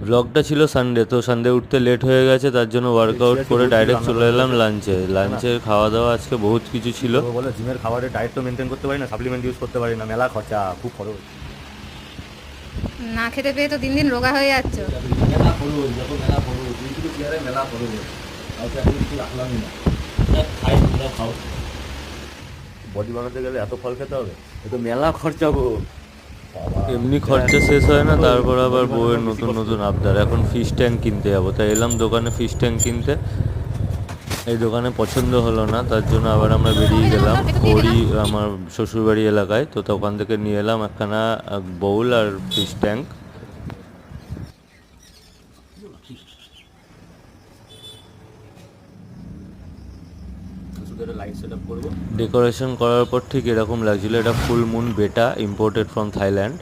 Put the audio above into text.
ব্লগটা ছিল সানডে, তো সানডে উঠতে লেট হয়ে গেছে, তার জন্য ওয়ার্কআউট করে ডাইরেক্ট চলে এলাম লাঞ্চে। লাঞ্চের খাওয়া দাওয়া আজকে বহুত কিছু ছিল। বলো জিমের খাবারের ডায়েট তো মেনটেন করতে পারি না, সাপ্লিমেন্ট ইউজ করতে পারি না, মেলা খরচা, খুব খরচ। না খেতে পেয়ে তো দিন দিন রোগা হয়ে যাচ্ছ। মেলা খরচ, যত মেলা খরচ, ইউটিউবে চেয়ারে মেলা খরচ, কাউকে এখন কিছু রাখলামই না। খাই তোমরা খাও। বডি বানাতে গেলে এত ফল খেতে হবে, এ তো মেলা খরচা গো। এমনি খরচা শেষ হয় না, তারপর আবার বউয়ের নতুন নতুন আবদার। এখন ফিশ ট্যাঙ্ক কিনতে যাবো, তাই এলাম দোকানে ফিশ ট্যাঙ্ক কিনতে। এই দোকানে পছন্দ হলো না, তার জন্য আবার আমরা বেরিয়ে গেলাম খড়ি, আমার শ্বশুরবাড়ি এলাকায়। তো ওখান থেকে নিয়ে এলাম একখানা বোল আর fish tank. Light set up করবো। ডেকোরেশন করার পর ঠিক এরকম লাগছিল। এটা full moon betta, imported from Thailand.